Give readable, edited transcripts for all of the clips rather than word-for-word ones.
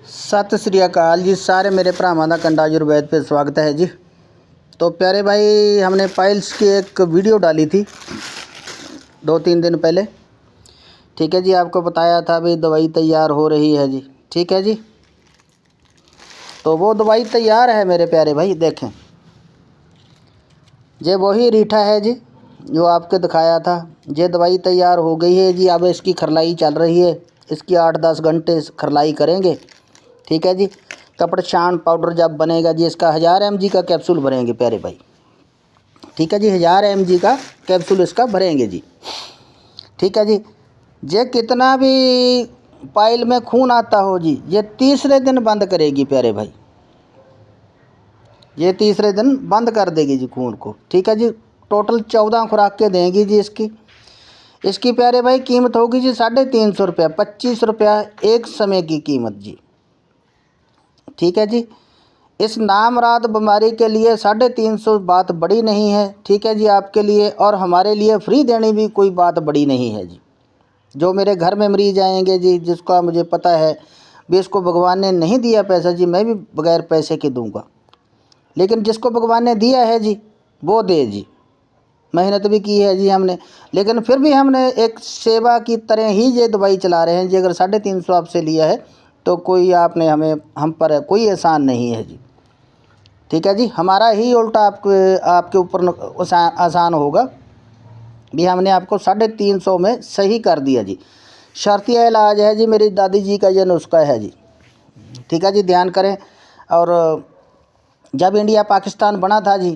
सत श्री अकाल जी। सारे मेरे भरावां दा कंडा आयुर्वेद पे स्वागत है जी। तो प्यारे भाई, हमने पाइल्स की एक वीडियो डाली थी 2-3 दिन पहले। ठीक है जी, आपको बताया था भाई दवाई तैयार हो रही है जी। ठीक है जी, तो वो दवाई तैयार है मेरे प्यारे भाई। देखें, ये वही रीठा है जी जो आपके दिखाया था। ये दवाई तैयार हो गई है जी। अब इसकी खरलाई चल रही है। इसकी 8-10 घंटे खरलाई करेंगे। ठीक है जी। कपड़छान पाउडर जब बनेगा जी, इसका 1000 mg का कैप्सूल भरेंगे प्यारे भाई। ठीक है जी, 1000 mg का कैप्सूल इसका भरेंगे जी। ठीक है जी। ये कितना भी पाइल में खून आता हो जी, ये तीसरे दिन बंद करेगी प्यारे भाई। ये तीसरे दिन बंद कर देगी जी खून को। ठीक है जी। टोटल 14 खुराक के देंगी जी। इसकी प्यारे भाई कीमत होगी जी 350 रुपया, 25 रुपया एक समय की कीमत जी। ठीक है जी। इस नामराद बीमारी के लिए 350 बात बड़ी नहीं है। ठीक है जी, आपके लिए और हमारे लिए फ्री देनी भी कोई बात बड़ी नहीं है जी। जो मेरे घर में मरीज आएंगे जी, जिसका मुझे पता है भी इसको भगवान ने नहीं दिया पैसा जी, मैं भी बगैर पैसे के दूंगा। लेकिन जिसको भगवान ने दिया है जी वो दे जी। मेहनत भी की है जी हमने, लेकिन फिर भी हमने एक सेवा की तरह ही ये दवाई चला रहे हैं जी। अगर 350 आपसे लिया है तो कोई आपने हम पर कोई एहसान नहीं है जी। ठीक है जी। हमारा ही उल्टा आपके ऊपर आसान होगा भी। हमने आपको 350 में सही कर दिया जी। शर्तिया इलाज है जी। मेरी दादी जी का ये नुस्खा है जी। ठीक है जी, ध्यान करें। और जब इंडिया पाकिस्तान बना था जी,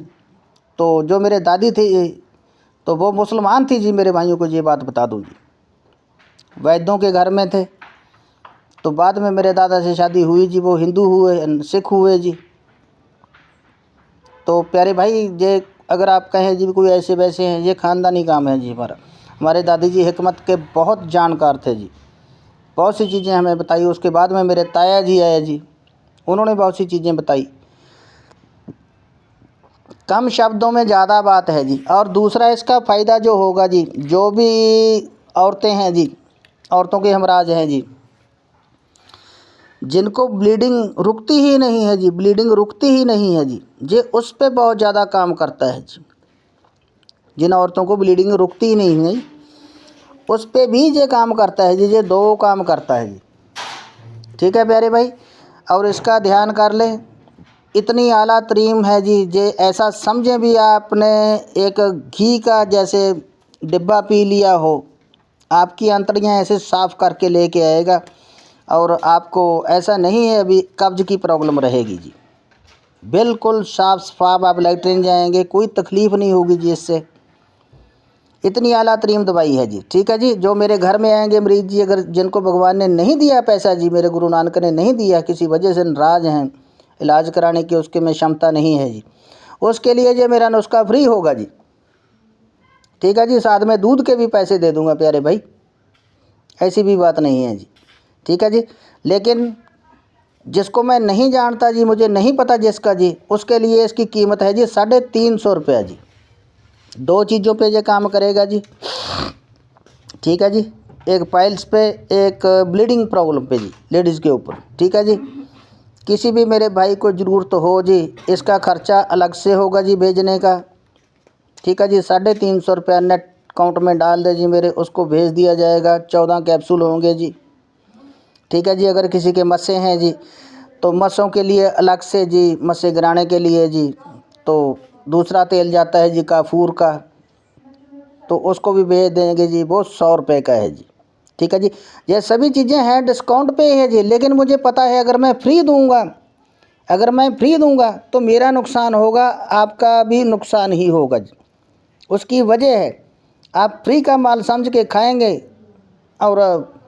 तो जो मेरे दादी थी तो वो मुसलमान थी जी। मेरे भाइयों को ये बात बता दूँ जी, वैद्यों के घर में थे। तो बाद में मेरे दादा से शादी हुई जी, वो हिंदू हुए, सिख हुए जी। तो प्यारे भाई, ये अगर आप कहें जी कोई ऐसे वैसे हैं, ये ख़ानदानी काम है जी हमारा। हमारे दादी जी हिकमत के बहुत जानकार थे जी। बहुत सी चीज़ें हमें बताई। उसके बाद में मेरे ताया जी आए जी, उन्होंने बहुत सी चीज़ें बताई। कम शब्दों में ज़्यादा बात है जी। और दूसरा इसका फ़ायदा जो होगा जी, जो भी औरतें हैं जी, औरतों के हमराज हैं जी, जिनको ब्लीडिंग रुकती ही नहीं है जी, ब्लीडिंग रुकती ही नहीं है जी, ये उस पे बहुत ज़्यादा काम करता है जी। जिन औरतों को ब्लीडिंग रुकती ही नहीं है उस पे भी ये काम करता है जी। ये 2 काम करता है जी। ठीक है प्यारे भाई, और इसका ध्यान कर लें। इतनी आला तरीन है जी, ये ऐसा समझें भी आपने एक घी का जैसे डिब्बा पी लिया हो। आपकी आंतड़ियाँ ऐसे साफ़ करके लेके आएगा। और आपको ऐसा नहीं है अभी कब्ज़ की प्रॉब्लम रहेगी जी। बिल्कुल साफ़ शफाफ आप लैट्रिन जाएंगे, कोई तकलीफ़ नहीं होगी जी इससे। इतनी आला तरीन दवाई है जी। ठीक है जी। जो मेरे घर में आएंगे मरीज जी, अगर जिनको भगवान ने नहीं दिया पैसा जी, मेरे गुरु नानक ने नहीं दिया, किसी वजह से नाराज़ हैं, इलाज कराने की उसके में क्षमता नहीं है जी, उसके लिए ये मेरा नुस्खा फ्री होगा जी। ठीक है जी। साथ में दूध के भी पैसे दे दूंगा प्यारे भाई, ऐसी भी बात नहीं है जी। ठीक है जी। लेकिन जिसको मैं नहीं जानता जी, मुझे नहीं पता जिसका जी, उसके लिए इसकी कीमत है जी 350 रुपया जी। 2 चीज़ों पे ये काम करेगा जी। ठीक है जी, एक पाइल्स पे, एक ब्लीडिंग प्रॉब्लम पे जी, लेडीज़ के ऊपर। ठीक है जी। किसी भी मेरे भाई को ज़रूरत हो जी, इसका ख़र्चा अलग से होगा जी भेजने का। ठीक है जी। 350 रुपया नेट अकाउंट में डाल दे जी मेरे, उसको भेज दिया जाएगा। 14 कैप्सूल होंगे जी। ठीक है जी। अगर किसी के मस्से हैं जी, तो मस्सों के लिए अलग से जी, मस्से गिराने के लिए जी, तो दूसरा तेल जाता है जी काफूर का, तो उसको भी भेज देंगे जी। वो 100 रुपये का है जी। ठीक है जी। ये सभी चीज़ें हैं डिस्काउंट पे है जी। लेकिन मुझे पता है अगर मैं फ्री दूंगा तो मेरा नुकसान होगा, आपका भी नुकसान ही होगा जी। उसकी वजह है आप फ्री का माल समझ के खाएंगे और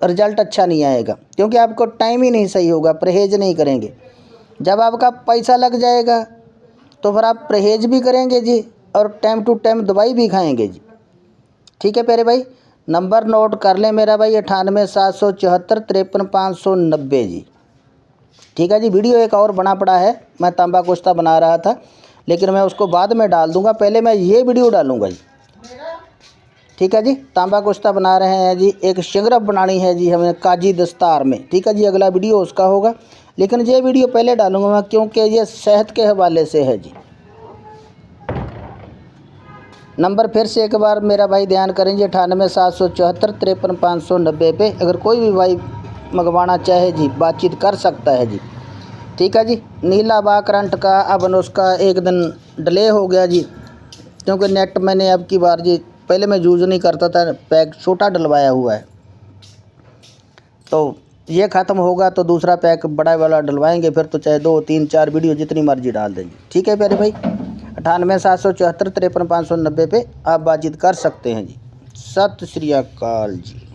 रिज़ल्ट अच्छा नहीं आएगा, क्योंकि आपको टाइम ही नहीं सही होगा, परहेज़ नहीं करेंगे। जब आपका पैसा लग जाएगा तो फिर आप परहेज़ भी करेंगे जी, और टाइम टू टाइम दवाई भी खाएंगे जी। ठीक है प्यारे भाई, नंबर नोट कर लें मेरा भाई 98 774 53 590 जी। ठीक है जी। वीडियो एक और बना पड़ा है, मैं तांबा कुश्ता बना रहा था, लेकिन मैं उसको बाद में डाल दूंगा, पहले मैं ये वीडियो डालूंगा जी। ठीक है जी। तांबा कुश्ता बना रहे हैं जी। एक शिंगरफ बनानी है जी हमें काजी दस्तार में। ठीक है जी। अगला वीडियो उसका होगा, लेकिन ये वीडियो पहले डालूंगा मैं, क्योंकि ये सेहत के हवाले से है जी। नंबर फिर से एक बार मेरा भाई ध्यान करेंगे, 98 774 53 590 पे अगर कोई भी भाई मंगवाना चाहे जी, बातचीत कर सकता है जी। ठीक है जी। नीला बा करंट का अब उसका एक दिन डिले हो गया जी, क्योंकि नेट मैंने अब की बार जी, पहले मैं यूज़ नहीं करता था, पैक छोटा डलवाया हुआ है, तो ये ख़त्म होगा तो दूसरा पैक बड़ा वाला डलवाएंगे, फिर तो चाहे 2 3 4 वीडियो जितनी मर्जी डाल देंगे। ठीक है प्यारे भाई। 98 774 53 590 पे आप बातचीत कर सकते हैं जी। सत श्री अकाल जी।